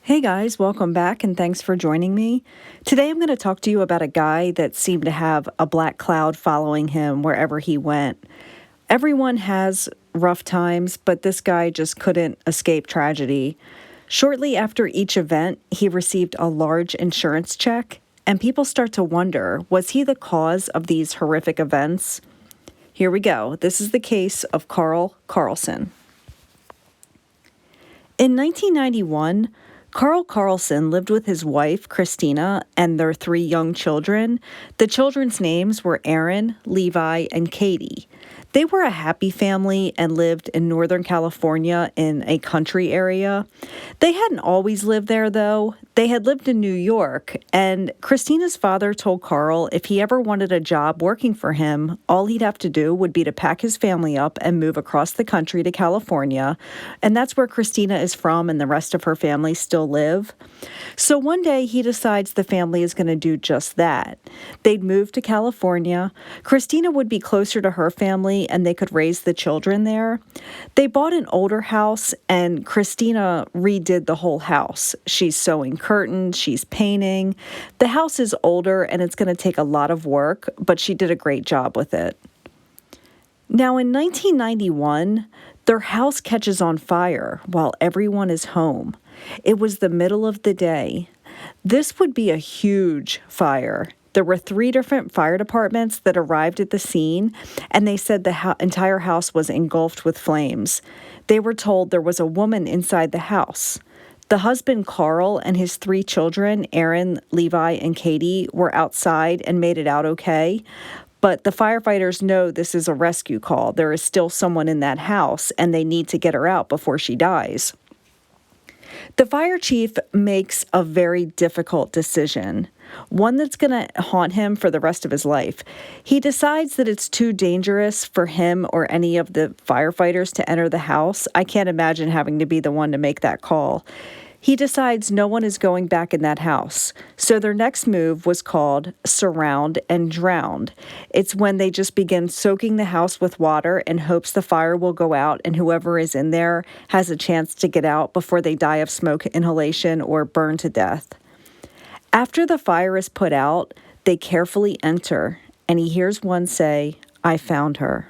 Hey guys, welcome back and thanks for joining me. Today I'm going to talk to you about a guy that seemed to have a black cloud following him wherever he went. Everyone has rough times, but this guy just couldn't escape tragedy. Shortly after each event, he received a large insurance check, and people start to wonder, was he the cause of these horrific events? Here we go. This is the case of Karl Karlsen. In 1991, Karl Karlsen lived with his wife, Christina, and their three young children. The children's names were Aaron, Levi, and Katie. They were a happy family and lived in Northern California in a country area. They hadn't always lived there, though. They had lived in New York, and Christina's father told Karl if he ever wanted a job working for him, all he'd have to do would be to pack his family up and move across the country to California, and that's where Christina is from and the rest of her family still live. So one day he decides the family is going to do just that. They'd move to California. Christina would be closer to her family and they could raise the children there. They bought an older house and Christina redid the whole house. She's sewing curtains, she's painting. The house is older and it's going to take a lot of work, but she did a great job with it. Now in 1991, their house catches on fire while everyone is home. It was the middle of the day. This would be a huge fire. There were 3 different fire departments that arrived at the scene, and they said the entire house was engulfed with flames. They were told there was a woman inside the house. The husband, Karl, and his 3 children, Aaron, Levi, and Katie, were outside and made it out okay. But the firefighters know this is a rescue call. There is still someone in that house, and they need to get her out before she dies. The fire chief makes a very difficult decision, one that's going to haunt him for the rest of his life. He decides that it's too dangerous for him or any of the firefighters to enter the house. I can't imagine having to be the one to make that call. He decides no one is going back in that house. So their next move was called Surround and Drown. It's when they just begin soaking the house with water in hopes the fire will go out and whoever is in there has a chance to get out before they die of smoke inhalation or burn to death. After the fire is put out, they carefully enter, and he hears one say, "I found her."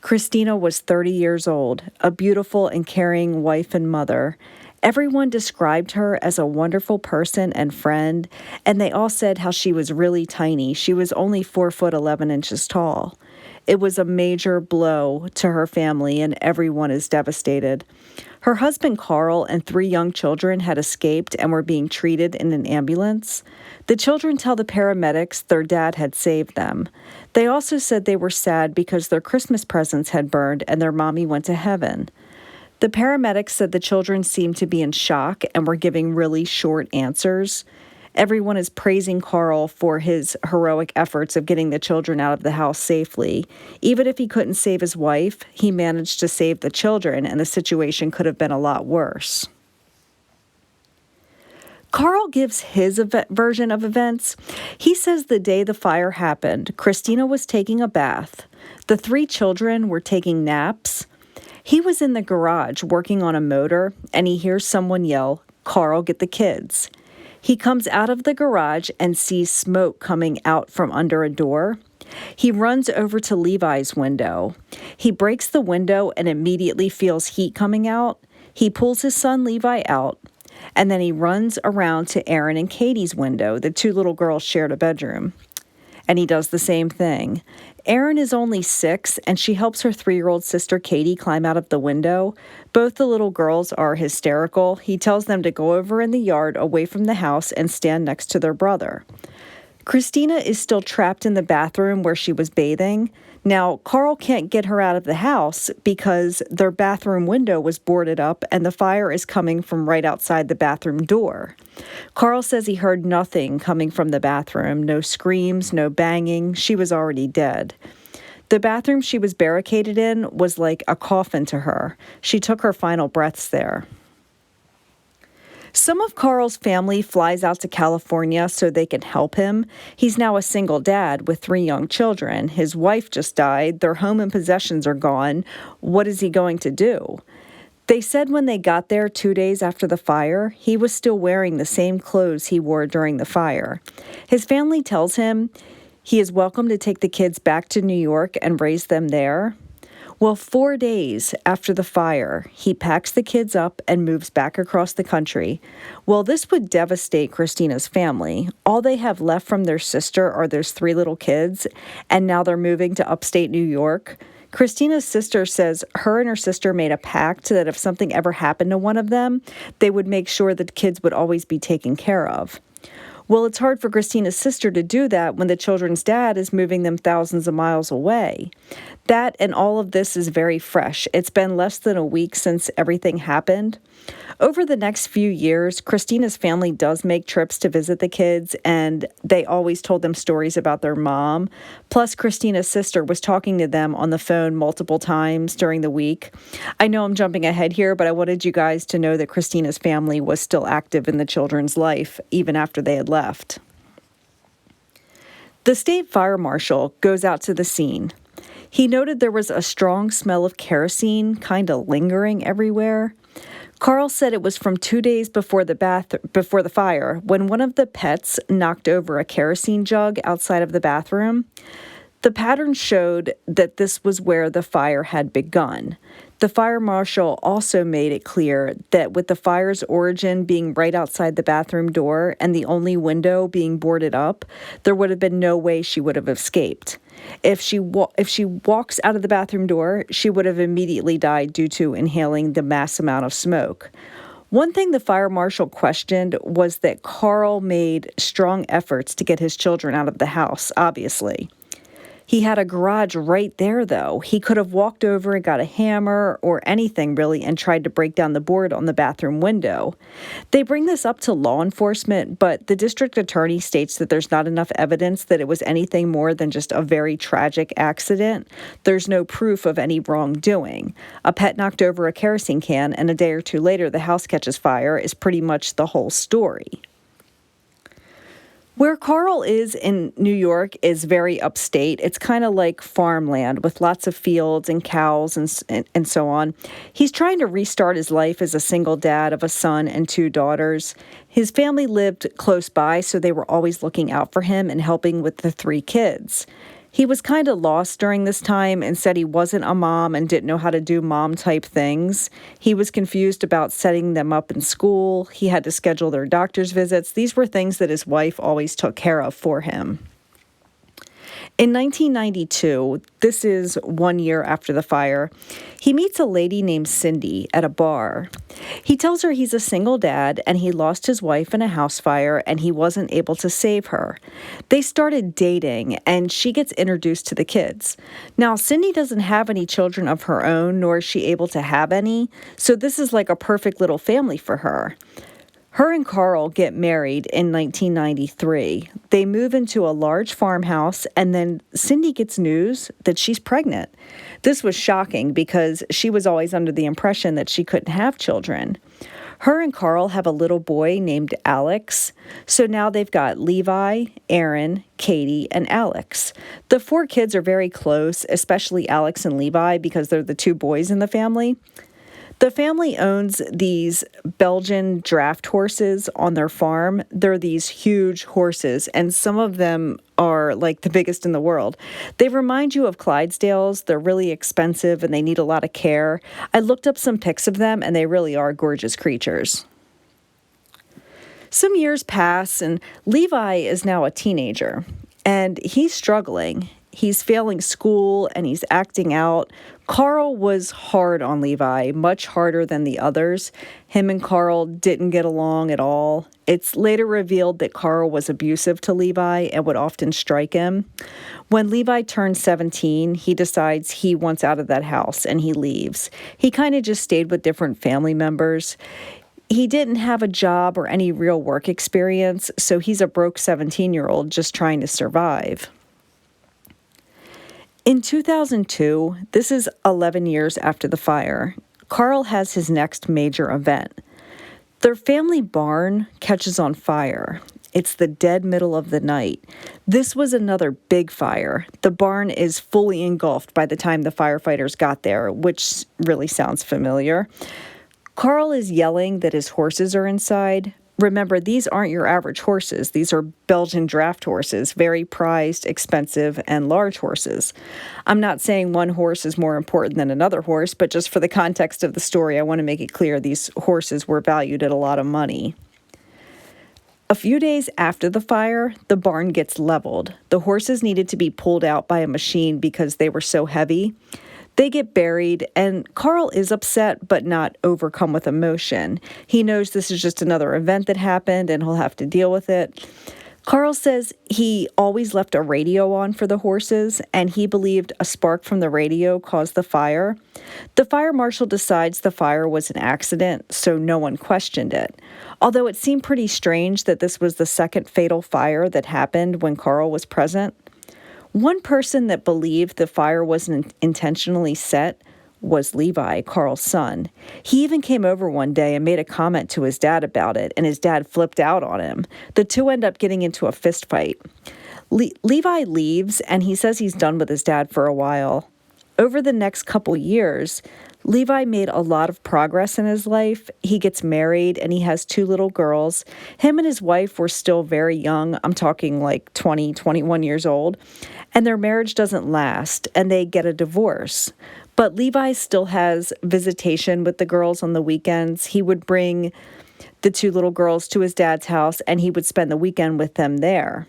Christina was 30 years old, a beautiful and caring wife and mother. Everyone described her as a wonderful person and friend, and they all said how she was really tiny. She was only 4 foot 11 inches tall. It was a major blow to her family, and everyone is devastated. Her husband, Karl, and 3 young children had escaped and were being treated in an ambulance. The children tell the paramedics their dad had saved them. They also said they were sad because their Christmas presents had burned and their mommy went to heaven. The paramedics said the children seemed to be in shock and were giving really short answers. Everyone is praising Karl for his heroic efforts of getting the children out of the house safely. Even if he couldn't save his wife, he managed to save the children, and the situation could have been a lot worse. Karl gives his version of events. He says the day the fire happened, Christina was taking a bath. The 3 children were taking naps. He was in the garage working on a motor, and he hears someone yell, "Karl, get the kids." He comes out of the garage and sees smoke coming out from under a door. He runs over to Levi's window. He breaks the window and immediately feels heat coming out. He pulls his son Levi out, and then he runs around to Aaron and Katie's window. The 2 little girls shared a bedroom. And he does the same thing. Aaron is only 6, and she helps her 3-year-old sister Katie climb out of the window. Both the little girls are hysterical. He tells them to go over in the yard away from the house and stand next to their brother. Christina is still trapped in the bathroom where she was bathing. Now, Karl can't get her out of the house because their bathroom window was boarded up and the fire is coming from right outside the bathroom door. Karl says he heard nothing coming from the bathroom, no screams, no banging. She was already dead. The bathroom she was barricaded in was like a coffin to her. She took her final breaths there. Some of Karl's family flies out to California so they can help him. He's now a single dad with 3 young children. His wife just died. Their home and possessions are gone. What is he going to do? They said when they got there 2 days after the fire, he was still wearing the same clothes he wore during the fire. His family tells him he is welcome to take the kids back to New York and raise them there. Well, 4 days after the fire, he packs the kids up and moves back across the country. Well, this would devastate Christina's family. All they have left from their sister are those 3 little kids, and now they're moving to upstate New York. Christina's sister says her and her sister made a pact that if something ever happened to one of them, they would make sure that the kids would always be taken care of. Well, it's hard for Christina's sister to do that when the children's dad is moving them thousands of miles away. That and all of this is very fresh. It's been less than a week since everything happened. Over the next few years, Christina's family does make trips to visit the kids, and they always told them stories about their mom. Plus, Christina's sister was talking to them on the phone multiple times during the week. I know I'm jumping ahead here, but I wanted you guys to know that Christina's family was still active in the children's life, even after they had left. The state fire marshal goes out to the scene. He noted there was a strong smell of kerosene kind of lingering everywhere. Karl said it was from 2 days before the fire when one of the pets knocked over a kerosene jug outside of the bathroom. The pattern showed that this was where the fire had begun. The fire marshal also made it clear that with the fire's origin being right outside the bathroom door and the only window being boarded up, there would have been no way she would have escaped. If she walks out of the bathroom door, she would have immediately died due to inhaling the mass amount of smoke. One thing the fire marshal questioned was that Karl made strong efforts to get his children out of the house, obviously. He had a garage right there, though. He could have walked over and got a hammer or anything, really, and tried to break down the board on the bathroom window. They bring this up to law enforcement, but the district attorney states that there's not enough evidence that it was anything more than just a very tragic accident. There's no proof of any wrongdoing. A pet knocked over a kerosene can, and a day or two later, the house catches fire is pretty much the whole story. Where Karl is in New York is very upstate. It's kind of like farmland with lots of fields and cows and so on. He's trying to restart his life as a single dad of a son and 2 daughters. His family lived close by, so they were always looking out for him and helping with the 3 kids. He was kind of lost during this time and said he wasn't a mom and didn't know how to do mom-type things. He was confused about setting them up in school. He had to schedule their doctor's visits. These were things that his wife always took care of for him. In 1992, this is 1 year after the fire, he meets a lady named Cindy at a bar. He tells her he's a single dad and he lost his wife in a house fire and he wasn't able to save her. They started dating and she gets introduced to the kids. Now, Cindy doesn't have any children of her own, nor is she able to have any, so this is like a perfect little family for her. Her and Karl get married in 1993. They move into a large farmhouse, and then Cindy gets news that she's pregnant. This was shocking because she was always under the impression that she couldn't have children. Her and Karl have a little boy named Alex. So now they've got Levi, Aaron, Katie, and Alex. The 4 kids are very close, especially Alex and Levi, because they're the 2 boys in the family. The family owns these Belgian draft horses on their farm. They're these huge horses, and some of them are like the biggest in the world. They remind you of Clydesdales. They're really expensive, and they need a lot of care. I looked up some pics of them, and they really are gorgeous creatures. Some years pass, and Levi is now a teenager, and he's struggling. He's failing school and he's acting out. Karl was hard on Levi, much harder than the others. Him and Karl didn't get along at all. It's later revealed that Karl was abusive to Levi and would often strike him. When Levi turns 17, he decides he wants out of that house and he leaves. He kind of just stayed with different family members. He didn't have a job or any real work experience, so he's a broke 17-year-old just trying to survive. In 2002, this is 11 years after the fire, Karl has his next major event. Their family barn catches on fire. It's the dead middle of the night. This was another big fire. The barn is fully engulfed by the time the firefighters got there, which really sounds familiar. Karl is yelling that his horses are inside. Remember, these aren't your average horses. These are Belgian draft horses, very prized, expensive, and large horses. I'm not saying one horse is more important than another horse, but just for the context of the story, I want to make it clear these horses were valued at a lot of money. A few days after the fire, the barn gets leveled. The horses needed to be pulled out by a machine because they were so heavy. They get buried, and Karl is upset but not overcome with emotion. He knows this is just another event that happened and he'll have to deal with it. Karl says he always left a radio on for the horses, and he believed a spark from the radio caused the fire. The fire marshal decides the fire was an accident, so no one questioned it. Although it seemed pretty strange that this was the second fatal fire that happened when Karl was present. One person that believed the fire wasn't intentionally set was Levi, Karl's son. He even came over one day and made a comment to his dad about it, and his dad flipped out on him. The two end up getting into a fist fight. Levi leaves, and he says he's done with his dad for a while. Over the next couple years, Levi made a lot of progress in his life. He gets married and he has 2 little girls. Him and his wife were still very young. I'm talking like 20, 21 years old. And their marriage doesn't last and they get a divorce. But Levi still has visitation with the girls on the weekends. He would bring the 2 little girls to his dad's house and he would spend the weekend with them there.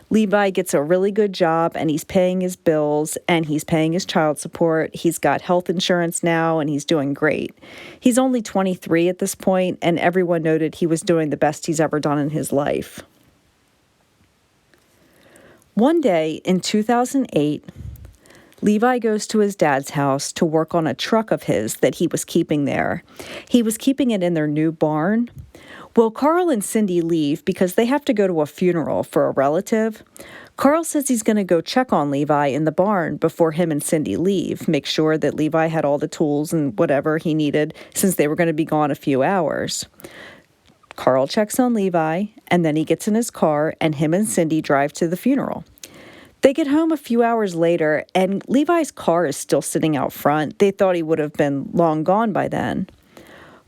Levi gets a really good job and he's paying his bills and he's paying his child support. He's got health insurance now and he's doing great. He's only 23 at this point, and everyone noted he was doing the best he's ever done in his life. One day in 2008, Levi goes to his dad's house to work on a truck of his that he was keeping there. He was keeping it in their new barn. Well, Karl and Cindy leave because they have to go to a funeral for a relative. Karl says he's going to go check on Levi in the barn before him and Cindy leave, make sure that Levi had all the tools and whatever he needed since they were going to be gone a few hours. Karl checks on Levi, and then he gets in his car, and him and Cindy drive to the funeral. They get home a few hours later, and Levi's car is still sitting out front. They thought he would have been long gone by then.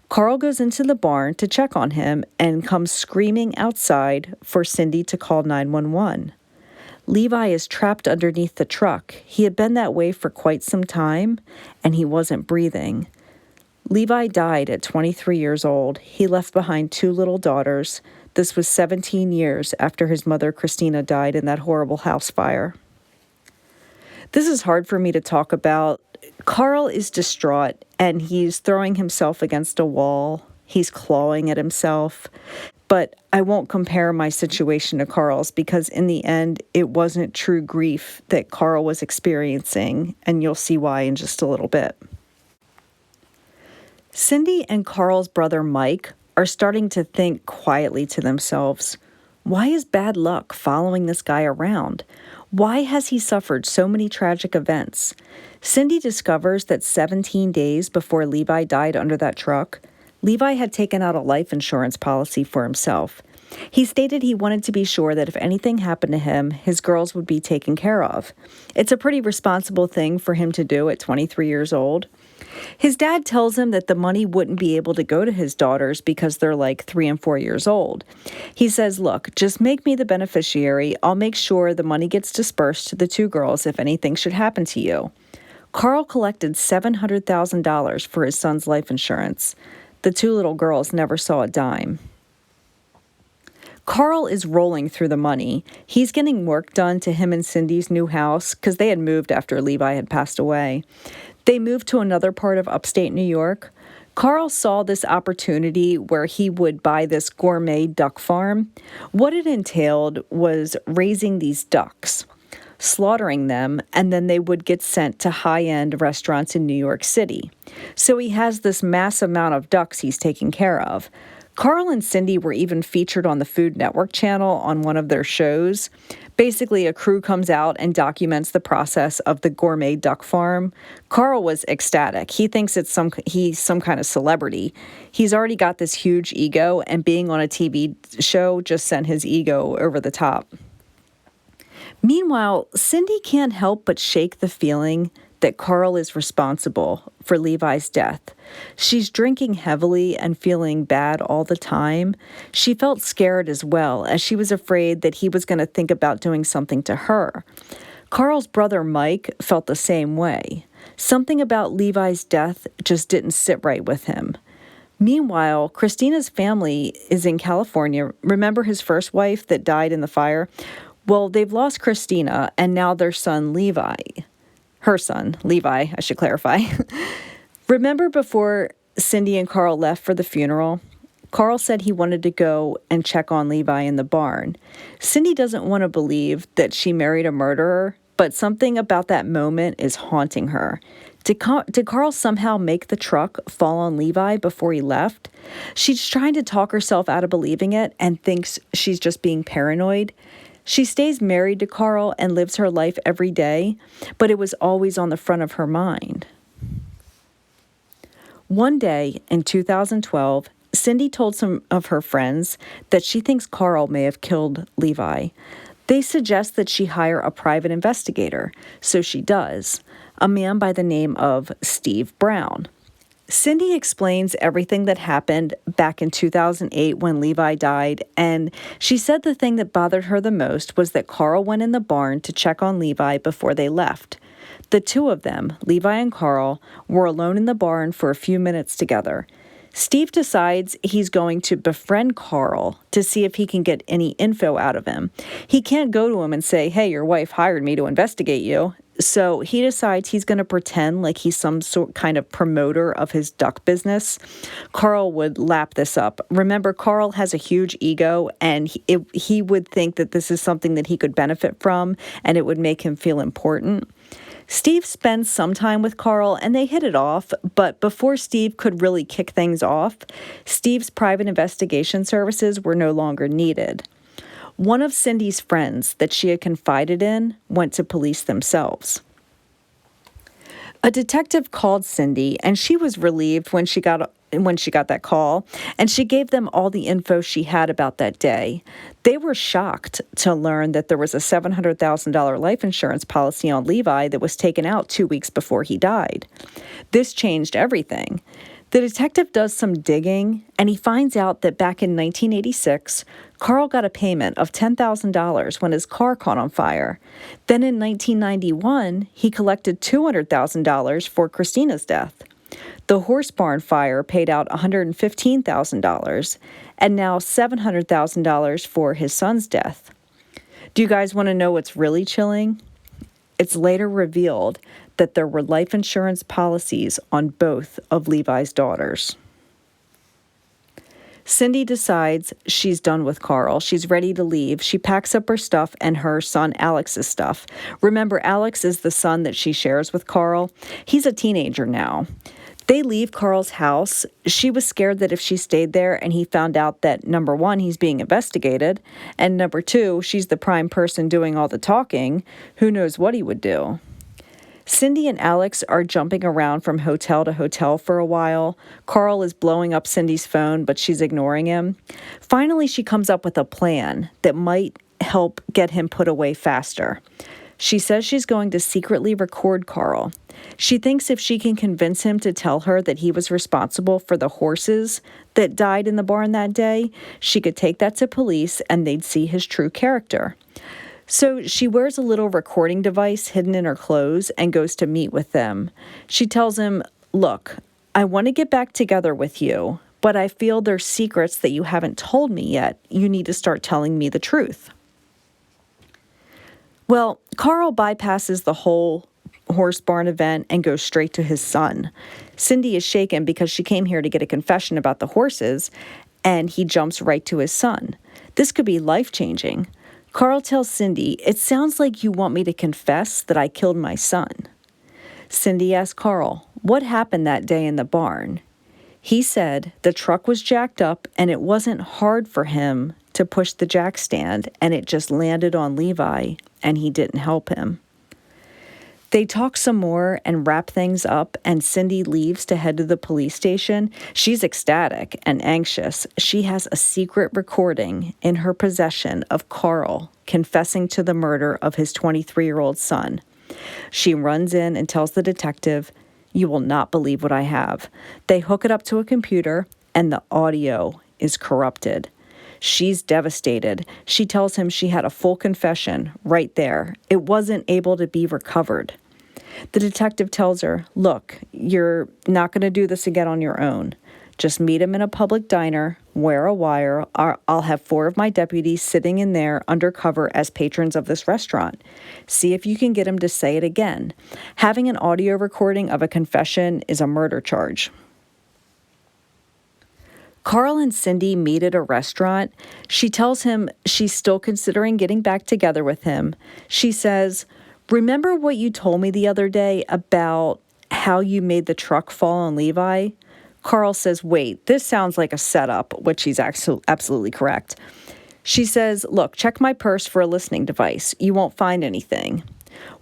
Karl goes into the barn to check on him and comes screaming outside for Cindy to call 911. Levi is trapped underneath the truck. He had been that way for quite some time, and he wasn't breathing. Levi died at 23 years old. He left behind 2 little daughters. This was 17 years after his mother, Christina, died in that horrible house fire. This is hard for me to talk about. Karl is distraught, and he's throwing himself against a wall. He's clawing at himself. But I won't compare my situation to Karl's because in the end, it wasn't true grief that Karl was experiencing, and you'll see why in just a little bit. Cindy and Karl's brother Mike are starting to think quietly to themselves, why is bad luck following this guy around? Why has he suffered so many tragic events? Cindy discovers that 17 days before Levi died under that truck, Levi had taken out a life insurance policy for himself. He stated he wanted to be sure that if anything happened to him, his girls would be taken care of. It's a pretty responsible thing for him to do at 23 years old. His dad tells him that the money wouldn't be able to go to his daughters because they're like 3 and 4 years old. He says, look, just make me the beneficiary. I'll make sure the money gets dispersed to the 2 girls if anything should happen to you. Karl collected $700,000 for his son's life insurance. The 2 little girls never saw a dime. Karl is rolling through the money. He's getting work done to him and Cindy's new house because they had moved after Levi had passed away. They moved to another part of upstate New York. Karl saw this opportunity where he would buy this gourmet duck farm. What it entailed was raising these ducks, slaughtering them, and then they would get sent to high-end restaurants in New York City. So he has this massive amount of ducks he's taking care of. Karl and Cindy were even featured on the Food Network channel on one of their shows. Basically, a crew comes out and documents the process of the gourmet duck farm. Karl was ecstatic. He thinks he's some kind of celebrity. He's already got this huge ego, and being on a TV show just sent his ego over the top. Meanwhile, Cindy can't help but shake the feeling that Karl is responsible for Levi's death. She's drinking heavily and feeling bad all the time. She felt scared as well, as she was afraid that he was going to think about doing something to her. Karl's brother Mike felt the same way. Something about Levi's death just didn't sit right with him. Meanwhile, Christina's family is in California. Remember his first wife that died in the fire? Well, they've lost Christina and now their son Levi. Her son, Levi, I should clarify. Remember before Cindy and Karl left for the funeral? Karl said he wanted to go and check on Levi in the barn. Cindy doesn't want to believe that she married a murderer, but something about that moment is haunting her. Did Karl somehow make the truck fall on Levi before he left? She's trying to talk herself out of believing it and thinks she's just being paranoid. She stays married to Karl and lives her life every day, but it was always on the front of her mind. One day in 2012, Cindy told some of her friends that she thinks Karl may have killed Levi. They suggest that she hire a private investigator, so she does, a man by the name of Steve Brown. Cindy explains everything that happened back in 2008 when Levi died, and she said the thing that bothered her the most was that Karl went in the barn to check on Levi before they left. The two of them, Levi and Karl, were alone in the barn for a few minutes together. Steve decides he's going to befriend Karl to see if he can get any info out of him. He can't go to him and say, "Hey, your wife hired me to investigate you." So he decides he's going to pretend like he's some sort kind of promoter of his duck business. Karl would lap this up. Remember, Karl has a huge ego, and he would think that this is something that he could benefit from, and it would make him feel important. Steve spends some time with Karl, and they hit it off, but before Steve could really kick things off, Steve's private investigation services were no longer needed. One of Cindy's friends that she had confided in went to police themselves. A detective called Cindy, and she was relieved when she got that call, and she gave them all the info she had about that day. They were shocked to learn that there was a $700,000 life insurance policy on Levi that was taken out 2 weeks before he died. This changed everything. The detective does some digging, and he finds out that back in 1986, Karl got a payment of $10,000 when his car caught on fire. Then in 1991, he collected $200,000 for Christina's death. The horse barn fire paid out $115,000, and now $700,000 for his son's death. Do you guys want to know what's really chilling? It's later revealed that there were life insurance policies on both of Levi's daughters. Cindy decides she's done with Karl. She's ready to leave. She packs up her stuff and her son Alex's stuff. Remember, Alex is the son that she shares with Karl. He's a teenager now. They leave Karl's house. She was scared that if she stayed there and he found out that, number one, he's being investigated, and number two, she's the prime person doing all the talking, who knows what he would do. Cindy and Alex are jumping around from hotel to hotel for a while. Karl is blowing up Cindy's phone, but she's ignoring him. Finally, she comes up with a plan that might help get him put away faster. She says she's going to secretly record Karl. She thinks if she can convince him to tell her that he was responsible for the horses that died in the barn that day, she could take that to police and they'd see his true character. So she wears a little recording device hidden in her clothes and goes to meet with them. She tells him, "Look, I want to get back together with you, but I feel there's secrets that you haven't told me yet. You need to start telling me the truth." Well, Karl bypasses the whole horse barn event and goes straight to his son. Cindy is shaken because she came here to get a confession about the horses, and he jumps right to his son. This could be life-changing. Karl tells Cindy, "It sounds like you want me to confess that I killed my son." Cindy asks Karl, "What happened that day in the barn?" He said the truck was jacked up and it wasn't hard for him to push the jack stand, and it just landed on Levi and he didn't help him. They talk some more and wrap things up, and Cindy leaves to head to the police station. She's ecstatic and anxious. She has a secret recording in her possession of Karl confessing to the murder of his 23-year-old son. She runs in and tells the detective, You will not believe what I have. They hook it up to a computer, and the audio is corrupted. She's devastated. She tells him she had a full confession right there. It wasn't able to be recovered. The detective tells her, look, you're not going to do this again on your own. Just meet him in a public diner, wear a wire. I'll have 4 of my deputies sitting in there undercover as patrons of this restaurant. See if you can get him to say it again. Having an audio recording of a confession is a murder charge. Karl and Cindy meet at a restaurant. She tells him she's still considering getting back together with him. She says, remember what you told me the other day about how you made the truck fall on Levi? Karl says, wait, this sounds like a setup, which she's absolutely correct. She says, look, check my purse for a listening device. You won't find anything.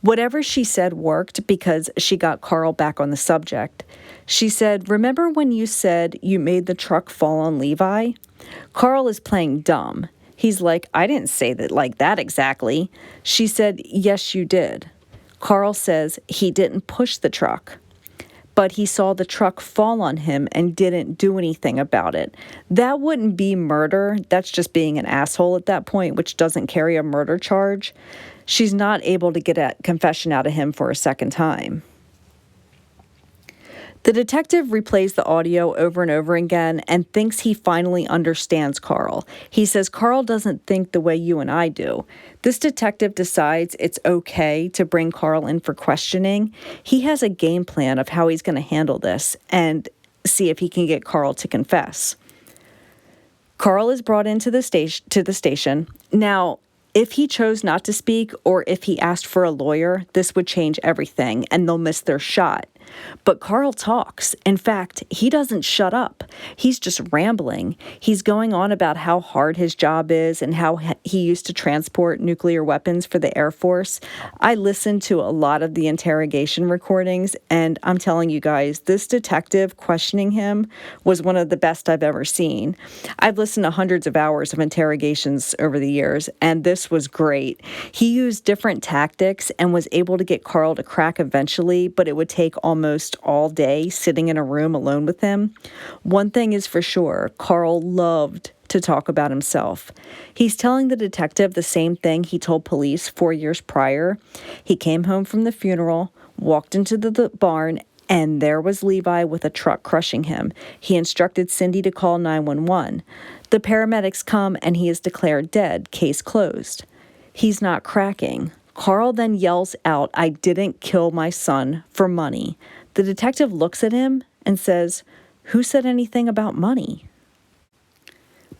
Whatever she said worked because she got Karl back on the subject. She said, remember when you said you made the truck fall on Levi? Karl is playing dumb. He's like, I didn't say that like that exactly. She said, yes, you did. Karl says he didn't push the truck, but he saw the truck fall on him and didn't do anything about it. That wouldn't be murder. That's just being an asshole at that point, which doesn't carry a murder charge. She's not able to get a confession out of him for a second time. The detective replays the audio over and over again and thinks he finally understands Karl. He says Karl doesn't think the way you and I do. This detective decides it's okay to bring Karl in for questioning. He has a game plan of how he's going to handle this and see if he can get Karl to confess. Karl is brought into the station. Now, if he chose not to speak or if he asked for a lawyer, this would change everything and they'll miss their shot. But Karl talks. In fact, he doesn't shut up. He's just rambling. He's going on about how hard his job is and how he used to transport nuclear weapons for the Air Force. I listened to a lot of the interrogation recordings, and I'm telling you guys, this detective questioning him was one of the best I've ever seen. I've listened to hundreds of hours of interrogations over the years, and this was great. He used different tactics and was able to get Karl to crack eventually, but it would take almost all day sitting in a room alone with him. One thing is for sure, Karl loved to talk about himself. He's telling the detective the same thing he told police 4 years prior. He came home from the funeral, walked into the barn, and there was Levi with a truck crushing him. He instructed Cindy to call 911. The paramedics come and he is declared dead, case closed. He's not cracking. Karl then yells out, I didn't kill my son for money. The detective looks at him and says, who said anything about money?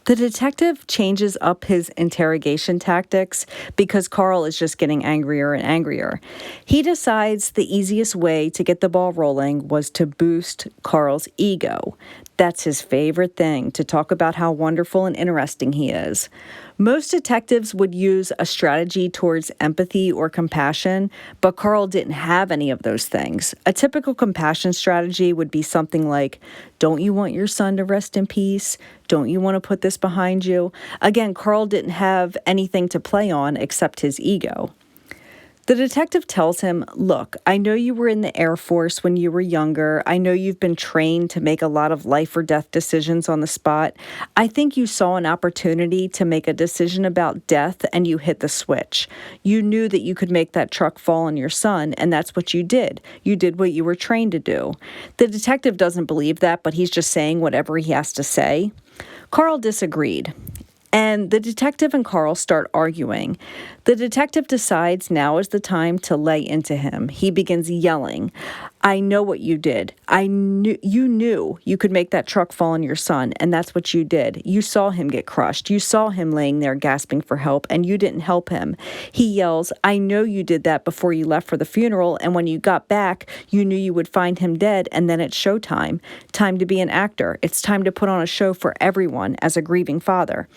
The detective changes up his interrogation tactics because Karl is just getting angrier and angrier. He decides the easiest way to get the ball rolling was to boost Karl's ego. That's his favorite thing, to talk about how wonderful and interesting he is. Most detectives would use a strategy towards empathy or compassion, but Karl didn't have any of those things. A typical compassion strategy would be something like, don't you want your son to rest in peace? Don't you want to put this behind you? Again, Karl didn't have anything to play on except his ego. The detective tells him, look, I know you were in the Air Force when you were younger. I know you've been trained to make a lot of life or death decisions on the spot. I think you saw an opportunity to make a decision about death and you hit the switch. You knew that you could make that truck fall on your son, and that's what you did. You did what you were trained to do. The detective doesn't believe that, but he's just saying whatever he has to say. Karl disagreed. And the detective and Karl start arguing. The detective decides now is the time to lay into him. He begins yelling, I know what you did. You knew you could make that truck fall on your son, and that's what you did. You saw him get crushed. You saw him laying there gasping for help, and you didn't help him. He yells, I know you did that before you left for the funeral, and when you got back, you knew you would find him dead, and then it's showtime. Time to be an actor. It's time to put on a show for everyone as a grieving father.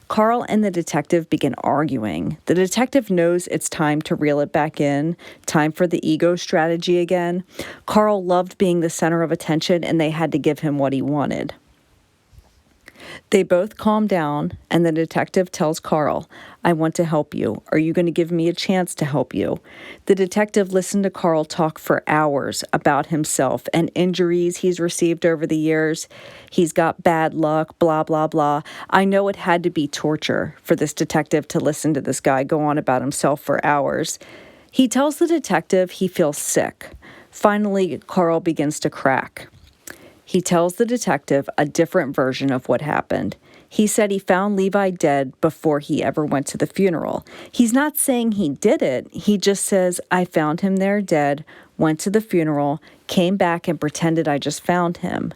Karl and the detective begin arguing. The detective knows it's time to reel it back in, time for the ego strategy again. Karl loved being the center of attention, and they had to give him what he wanted. They both calm down, and the detective tells Karl, I want to help you. Are you going to give me a chance to help you? The detective listened to Karl talk for hours about himself and injuries he's received over the years. He's got bad luck, blah, blah, blah. I know it had to be torture for this detective to listen to this guy go on about himself for hours. He tells the detective he feels sick. Finally, Karl begins to crack. He tells the detective a different version of what happened. He said he found Levi dead before he ever went to the funeral. He's not saying he did it. He just says, I found him there dead, went to the funeral, came back and pretended I just found him.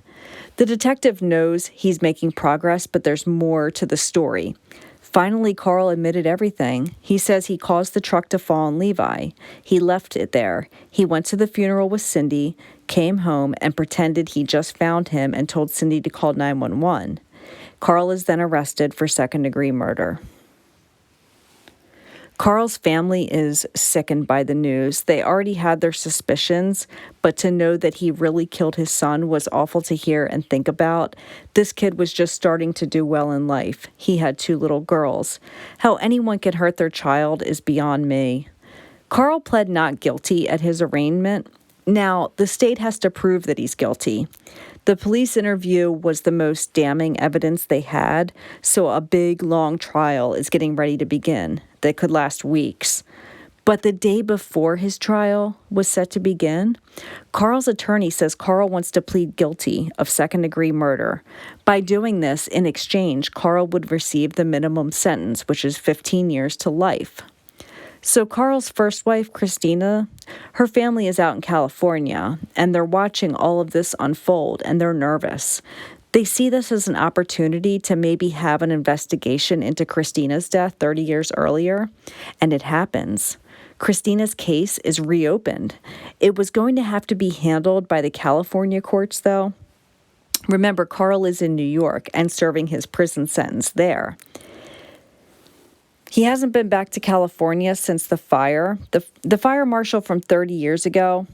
The detective knows he's making progress, but there's more to the story. Finally, Karl admitted everything. He says he caused the truck to fall on Levi. He left it there. He went to the funeral with Cindy, came home, and pretended he just found him and told Cindy to call 911. Karl is then arrested for second-degree murder. Karl's family is sickened by the news. They already had their suspicions, but to know that he really killed his son was awful to hear and think about. This kid was just starting to do well in life. He had 2 little girls. How anyone could hurt their child is beyond me. Karl pled not guilty at his arraignment. Now, the state has to prove that he's guilty. The police interview was the most damning evidence they had, so a big, long trial is getting ready to begin that could last weeks. But the day before his trial was set to begin, Karl's attorney says Karl wants to plead guilty of second-degree murder. By doing this, in exchange, Karl would receive the minimum sentence, which is 15 years to life. So Karl's first wife, Christina, her family is out in California, and they're watching all of this unfold, and they're nervous. They see this as an opportunity to maybe have an investigation into Christina's death 30 years earlier, and it happens. Christina's case is reopened. It was going to have to be handled by the California courts, though. Remember, Karl is in New York and serving his prison sentence there. He hasn't been back to California since the fire. The fire marshal from 30 years ago,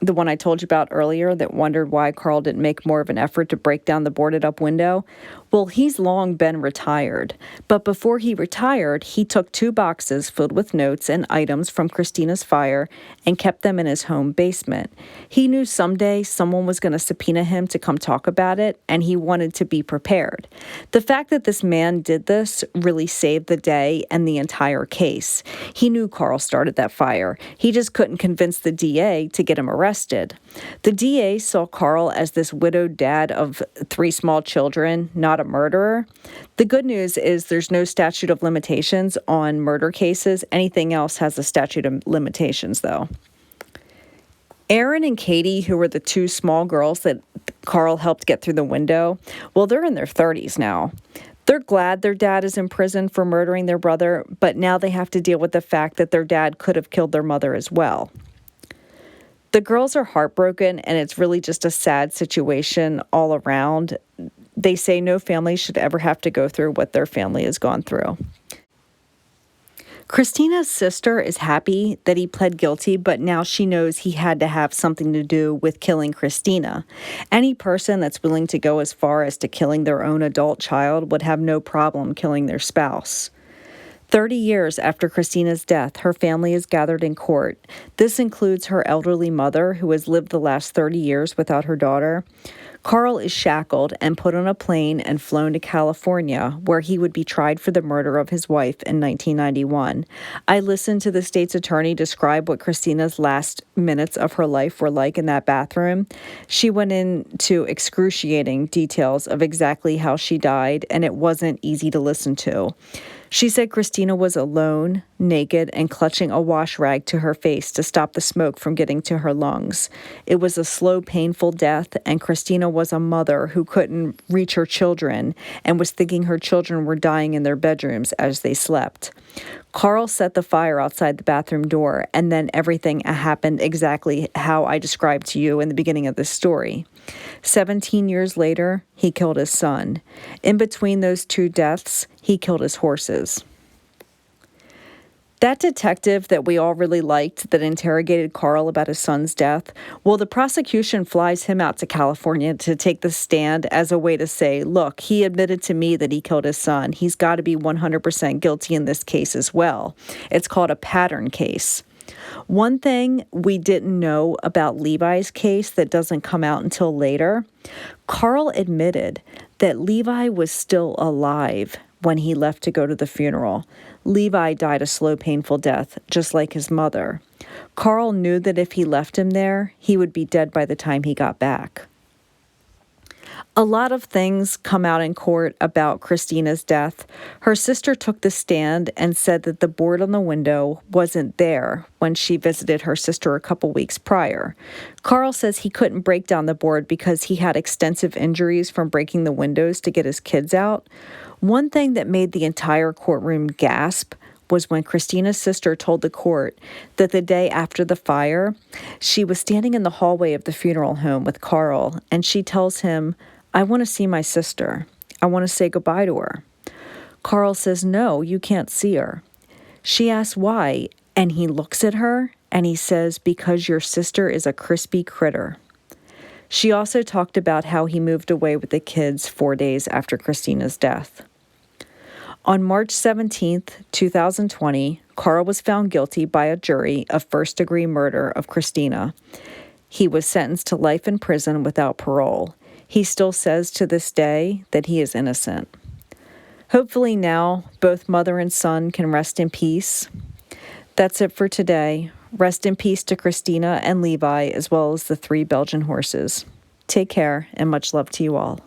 the one I told you about earlier that wondered why Karl didn't make more of an effort to break down the boarded-up window, well, he's long been retired. But before he retired, he took 2 boxes filled with notes and items from Christina's fire and kept them in his home basement. He knew someday someone was going to subpoena him to come talk about it, and he wanted to be prepared. The fact that this man did this really saved the day and the entire case. He knew Karl started that fire. He just couldn't convince the DA to get him arrested. The DA saw Karl as this widowed dad of 3 small children, not a murderer. The good news is there's no statute of limitations on murder cases. Anything else has a statute of limitations, though. Aaron and Katie, who were the 2 small girls that Karl helped get through the window, well, they're in their 30s now. They're glad their dad is in prison for murdering their brother, but now they have to deal with the fact that their dad could have killed their mother as well. The girls are heartbroken, and it's really just a sad situation all around. They say no family should ever have to go through what their family has gone through. Christina's sister is happy that he pled guilty, but now she knows he had to have something to do with killing Christina. Any person that's willing to go as far as to killing their own adult child would have no problem killing their spouse. 30 years after Christina's death, her family is gathered in court. This includes her elderly mother, who has lived the last 30 years without her daughter. Karl is shackled and put on a plane and flown to California, where he would be tried for the murder of his wife in 1991. I listened to the state's attorney describe what Christina's last minutes of her life were like in that bathroom. She went into excruciating details of exactly how she died, and it wasn't easy to listen to. She said Christina was alone, naked, and clutching a wash rag to her face to stop the smoke from getting to her lungs. It was a slow, painful death, and Christina was a mother who couldn't reach her children and was thinking her children were dying in their bedrooms as they slept. Karl set the fire outside the bathroom door, and then everything happened exactly how I described to you in the beginning of this story. 17 years later, he killed his son. In between those 2 deaths, he killed his horses. That detective that we all really liked that interrogated Karl about his son's death, well, the prosecution flies him out to California to take the stand as a way to say, look, he admitted to me that he killed his son. He's got to be 100% guilty in this case as well. It's called a pattern case. One thing we didn't know about Levi's case that doesn't come out until later, Karl admitted that Levi was still alive when he left to go to the funeral. Levi died a slow, painful death, just like his mother. Karl knew that if he left him there, he would be dead by the time he got back. A lot of things come out in court about Christina's death. Her sister took the stand and said that the board on the window wasn't there when she visited her sister a couple weeks prior. Karl says he couldn't break down the board because he had extensive injuries from breaking the windows to get his kids out. One thing that made the entire courtroom gasp was when Christina's sister told the court that the day after the fire, she was standing in the hallway of the funeral home with Karl, and she tells him, I want to see my sister. I want to say goodbye to her. Karl says, no, you can't see her. She asks why, and he looks at her, and he says, because your sister is a crispy critter. She also talked about how he moved away with the kids 4 days after Christina's death. On March 17, 2020, Karl was found guilty by a jury of first-degree murder of Christina. He was sentenced to life in prison without parole. He still says to this day that he is innocent. Hopefully now, both mother and son can rest in peace. That's it for today. Rest in peace to Christina and Levi, as well as the 3 Belgian horses. Take care, and much love to you all.